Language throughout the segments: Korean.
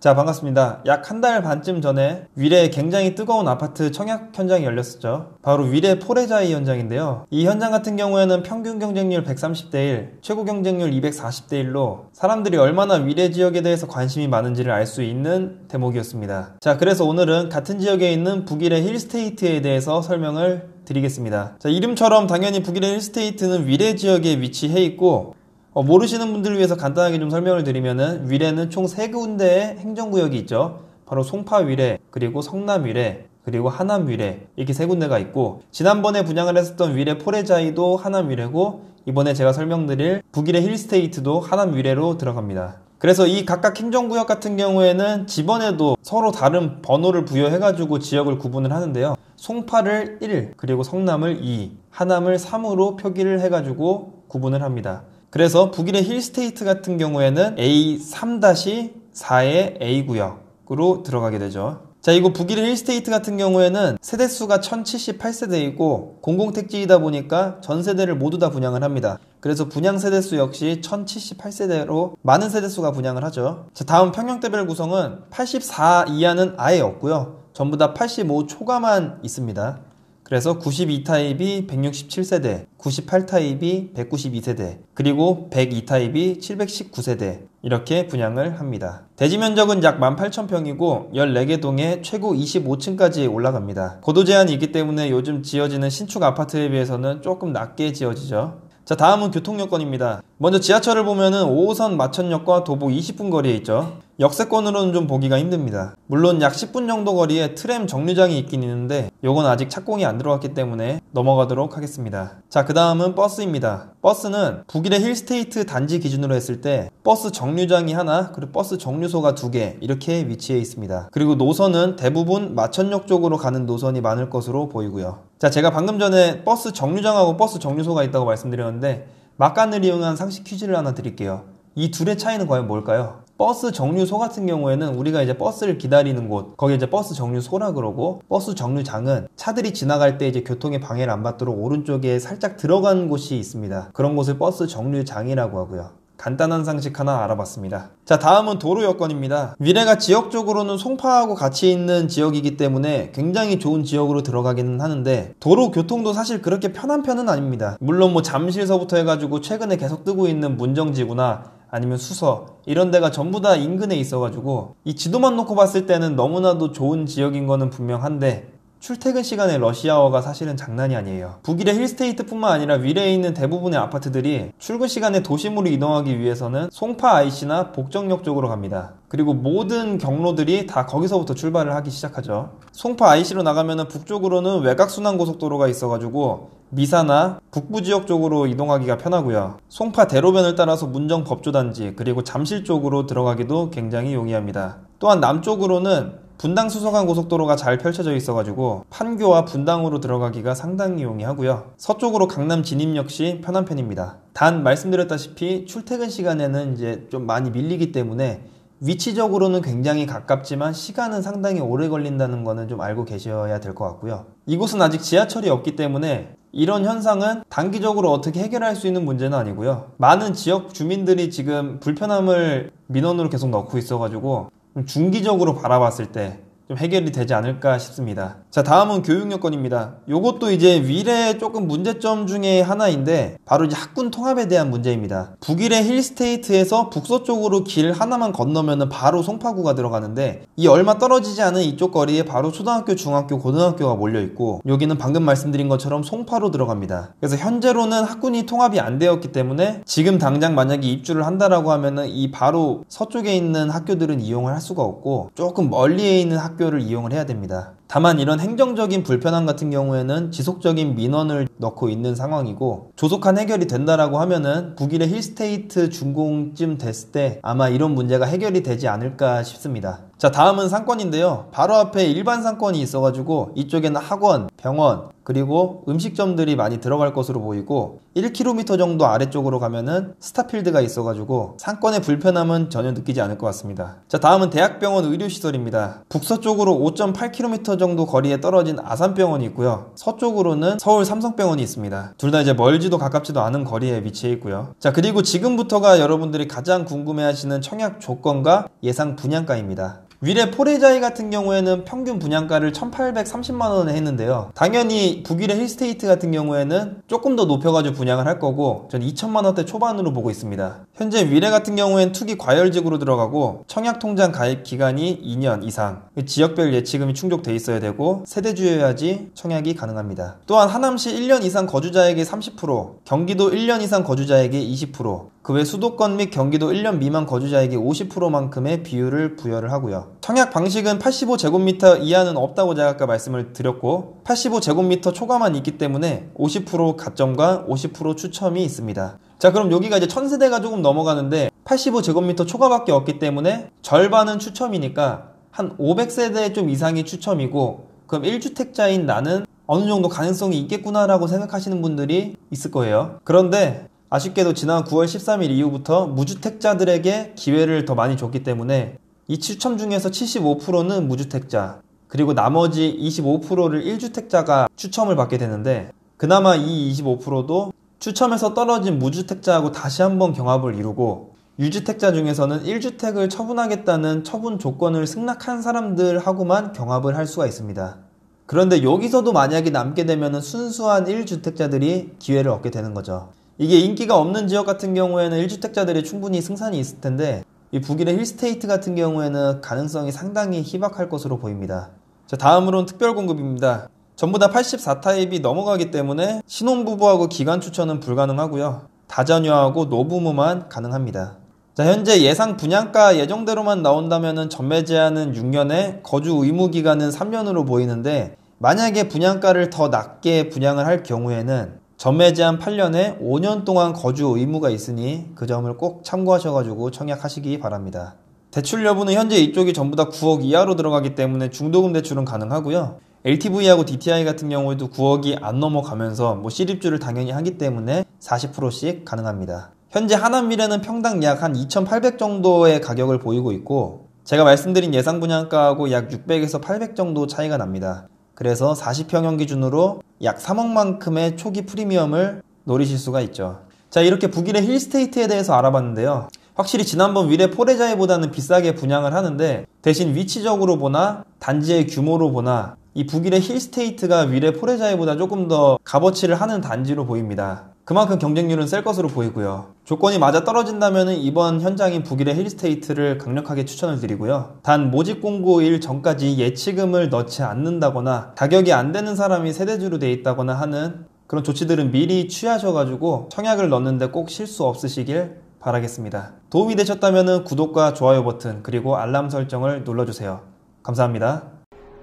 자, 반갑습니다. 약 한 달 반쯤 전에 위례에 굉장히 뜨거운 아파트 청약 현장이 열렸었죠. 바로 위례 포레자이 현장인데요. 이 현장 같은 경우에는 평균 경쟁률 130대 1, 최고 경쟁률 240대 1로 사람들이 얼마나 위례 지역에 대해서 관심이 많은지를 알 수 있는 대목이었습니다. 자, 그래서 오늘은 같은 지역에 있는 북위례 힐스테이트에 대해서 설명을 드리겠습니다. 자, 이름처럼 당연히 북위례 힐스테이트는 위례 지역에 위치해 있고, 모르시는 분들을 위해서 간단하게 좀 설명을 드리면은 위례는 총 3군데의 행정구역이 있죠. 바로 송파 위례, 그리고 성남 위례, 그리고 하남 위례, 이렇게 3군데가 있고, 지난번에 분양을 했었던 위례 포레자이도 하남 위례고, 이번에 제가 설명드릴 북위례 힐스테이트도 하남 위례로 들어갑니다. 그래서 이 각각 행정구역 같은 경우에는 지번에도 서로 다른 번호를 부여해가지고 지역을 구분을 하는데요. 송파를 1, 그리고 성남을 2, 하남을 3으로 표기를 해가지고 구분을 합니다. 그래서 북위례 힐스테이트 같은 경우에는 A3-4의 A구역으로 들어가게 되죠. 자, 이거 북위례 힐스테이트 같은 경우에는 세대수가 1078세대이고 공공택지이다 보니까 전 세대를 모두 다 분양을 합니다. 그래서 분양 세대수 역시 1078세대로 많은 세대수가 분양을 하죠. 자, 다음 평형대별 구성은 84 이하는 아예 없고요. 전부 다 85 초과만 있습니다. 그래서 92타입이 167세대, 98타입이 192세대, 그리고 102타입이 719세대 이렇게 분양을 합니다. 대지 면적은 약 18,000평이고 14개 동에 최고 25층까지 올라갑니다. 고도 제한이 있기 때문에 요즘 지어지는 신축 아파트에 비해서는 조금 낮게 지어지죠. 자, 다음은 교통 여건입니다. 먼저 지하철을 보면은 5호선 마천역과 도보 20분 거리에 있죠. 역세권으로는 좀 보기가 힘듭니다. 물론 약 10분 정도 거리에 트램 정류장이 있긴 있는데 요건 아직 착공이 안 들어왔기 때문에 넘어가도록 하겠습니다. 자, 그 다음은 버스입니다. 버스는 북위례 힐스테이트 단지 기준으로 했을 때 버스 정류장이 하나, 그리고 버스 정류소가 2개 이렇게 위치해 있습니다. 그리고 노선은 대부분 마천역 쪽으로 가는 노선이 많을 것으로 보이고요. 자, 제가 방금 전에 버스 정류장하고 버스 정류소가 있다고 말씀드렸는데 막간을 이용한 상식 퀴즈를 하나 드릴게요. 이 둘의 차이는 과연 뭘까요? 버스 정류소 같은 경우에는 우리가 이제 버스를 기다리는 곳, 거기 이제 버스 정류소라 그러고, 버스 정류장은 차들이 지나갈 때 이제 교통에 방해를 안 받도록 오른쪽에 살짝 들어간 곳이 있습니다. 그런 곳을 버스 정류장이라고 하고요. 간단한 상식 하나 알아봤습니다. 자, 다음은 도로 여건입니다. 위례가 지역적으로는 송파하고 같이 있는 지역이기 때문에 굉장히 좋은 지역으로 들어가기는 하는데 도로 교통도 사실 그렇게 편한 편은 아닙니다. 물론 뭐 잠실서부터 해가지고 최근에 계속 뜨고 있는 문정지구나 아니면 수서 이런 데가 전부 다 인근에 있어가지고 이 지도만 놓고 봤을 때는 너무나도 좋은 지역인 거는 분명한데 출퇴근 시간에 러시아워가 사실은 장난이 아니에요. 북위례 힐스테이트 뿐만 아니라 위례에 있는 대부분의 아파트들이 출근 시간에 도심으로 이동하기 위해서는 송파 IC나 복정역 쪽으로 갑니다. 그리고 모든 경로들이 다 거기서부터 출발을 하기 시작하죠. 송파 IC로 나가면은 북쪽으로는 외곽순환고속도로가 있어가지고 미사나 북부 지역 쪽으로 이동하기가 편하고요. 송파 대로변을 따라서 문정 법조단지 그리고 잠실 쪽으로 들어가기도 굉장히 용이합니다. 또한 남쪽으로는 분당 수서간 고속도로가 잘 펼쳐져 있어가지고 판교와 분당으로 들어가기가 상당히 용이하고요. 서쪽으로 강남 진입 역시 편한 편입니다. 단 말씀드렸다시피 출퇴근 시간에는 이제 좀 많이 밀리기 때문에 위치적으로는 굉장히 가깝지만 시간은 상당히 오래 걸린다는 거는 좀 알고 계셔야 될 것 같고요. 이곳은 아직 지하철이 없기 때문에 이런 현상은 단기적으로 어떻게 해결할 수 있는 문제는 아니고요. 많은 지역 주민들이 지금 불편함을 민원으로 계속 넣고 있어가지고 중기적으로 바라봤을 때 좀 해결이 되지 않을까 싶습니다. 자, 다음은 교육 여건입니다. 요것도 이제 위례의 조금 문제점 중에 하나인데 바로 이제 학군 통합에 대한 문제입니다. 북위례 힐스테이트에서 북서쪽으로 길 하나만 건너면은 바로 송파구가 들어가는데 이 얼마 떨어지지 않은 이쪽 거리에 바로 초등학교, 중학교, 고등학교가 몰려있고 여기는 방금 말씀드린 것처럼 송파로 들어갑니다. 그래서 현재로는 학군이 통합이 안 되었기 때문에 지금 당장 만약에 입주를 한다라고 하면은 이 바로 서쪽에 있는 학교들은 이용을 할 수가 없고 조금 멀리에 있는 학교를 이용을 해야 됩니다. 다만 이런 행정적인 불편함 같은 경우에는 지속적인 민원을 넣고 있는 상황이고 조속한 해결이 된다라고 하면은 북위례 힐스테이트 준공쯤 됐을 때 아마 이런 문제가 해결이 되지 않을까 싶습니다. 자, 다음은 상권인데요. 바로 앞에 일반 상권이 있어가지고 이쪽에는 학원, 병원, 그리고 음식점들이 많이 들어갈 것으로 보이고 1km 정도 아래쪽으로 가면은 스타필드가 있어가지고 상권의 불편함은 전혀 느끼지 않을 것 같습니다. 자, 다음은 대학병원 의료시설입니다. 북서쪽으로 5.8km 정도 거리에 떨어진 아산병원이 있고요. 서쪽으로는 서울 삼성병원이 있습니다. 둘 다 이제 멀지도 가깝지도 않은 거리에 위치해 있고요. 자, 그리고 지금부터가 여러분들이 가장 궁금해하시는 청약 조건과 예상 분양가입니다. 위례 포레자이 같은 경우에는 평균 분양가를 1830만원에 했는데요. 당연히 북위례 힐스테이트 같은 경우에는 조금 더 높여가지고 분양을 할 거고 전 2천만원대 초반으로 보고 있습니다. 현재 위례 같은 경우에는 투기 과열직으로 들어가고 청약통장 가입 기간이 2년 이상, 지역별 예치금이 충족돼 있어야 되고 세대주여야지 청약이 가능합니다. 또한 하남시 1년 이상 거주자에게 30%, 경기도 1년 이상 거주자에게 20%, 그 외 수도권 및 경기도 1년 미만 거주자에게 50%만큼의 비율을 부여를 하고요. 청약 방식은 85제곱미터 이하는 없다고 제가 아까 말씀을 드렸고 85제곱미터 초과만 있기 때문에 50% 가점과 50% 추첨이 있습니다. 자, 그럼 여기가 이제 1000세대가 조금 넘어가는데 85제곱미터 초과밖에 없기 때문에 절반은 추첨이니까 한 500세대 좀 이상이 추첨이고 그럼 1주택자인 나는 어느 정도 가능성이 있겠구나라고 생각하시는 분들이 있을 거예요. 그런데 아쉽게도 지난 9월 13일 이후부터 무주택자들에게 기회를 더 많이 줬기 때문에 이 추첨 중에서 75%는 무주택자, 그리고 나머지 25%를 1주택자가 추첨을 받게 되는데 그나마 이 25%도 추첨에서 떨어진 무주택자하고 다시 한번 경합을 이루고 유주택자 중에서는 1주택을 처분하겠다는 처분 조건을 승낙한 사람들하고만 경합을 할 수가 있습니다. 그런데 여기서도 만약에 남게 되면 순수한 1주택자들이 기회를 얻게 되는 거죠. 이게 인기가 없는 지역 같은 경우에는 1주택자들이 충분히 승산이 있을 텐데 이 북위례 힐스테이트 같은 경우에는 가능성이 상당히 희박할 것으로 보입니다. 자, 다음으로는 특별공급입니다. 전부 다 84타입이 넘어가기 때문에 신혼부부하고 기간 추천은 불가능하고요. 다자녀하고 노부모만 가능합니다. 자, 현재 예상 분양가 예정대로만 나온다면 전매 제한은 6년에 거주 의무 기간은 3년으로 보이는데 만약에 분양가를 더 낮게 분양을 할 경우에는 전매 제한 8년에 5년 동안 거주 의무가 있으니 그 점을 꼭 참고하셔가지고 청약하시기 바랍니다. 대출 여부는 현재 이쪽이 전부 다 9억 이하로 들어가기 때문에 중도금 대출은 가능하고요. LTV하고 DTI 같은 경우에도 9억이 안 넘어가면서 실입주를 당연히 하기 때문에 40%씩 가능합니다. 현재 하남위례는 평당 약 한 2,800 정도의 가격을 보이고 있고 제가 말씀드린 예상 분양가하고 약 600에서 800 정도 차이가 납니다. 그래서 40평형 기준으로 약 3억만큼의 초기 프리미엄을 노리실 수가 있죠. 자, 이렇게 북위례 힐스테이트에 대해서 알아봤는데요. 확실히 지난번 위례 포레자이보다는 비싸게 분양을 하는데 대신 위치적으로 보나 단지의 규모로 보나 이 북위례 힐스테이트가 위례 포레자이보다 조금 더 값어치를 하는 단지로 보입니다. 그만큼 경쟁률은 셀 것으로 보이고요. 조건이 맞아 떨어진다면 이번 현장인 북위례 힐스테이트를 강력하게 추천을 드리고요. 단 모집 공고일 전까지 예치금을 넣지 않는다거나 가격이 안 되는 사람이 세대주로 돼 있다거나 하는 그런 조치들은 미리 취하셔가지고 청약을 넣는데 꼭 실수 없으시길 바라겠습니다. 도움이 되셨다면 구독과 좋아요 버튼 그리고 알람 설정을 눌러주세요. 감사합니다.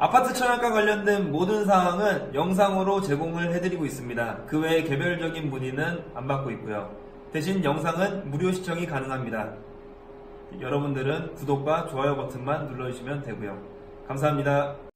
아파트 청약과 관련된 모든 사항은 영상으로 제공을 해드리고 있습니다. 그 외에 개별적인 문의는 안 받고 있고요. 대신 영상은 무료 시청이 가능합니다. 여러분들은 구독과 좋아요 버튼만 눌러주시면 되고요. 감사합니다.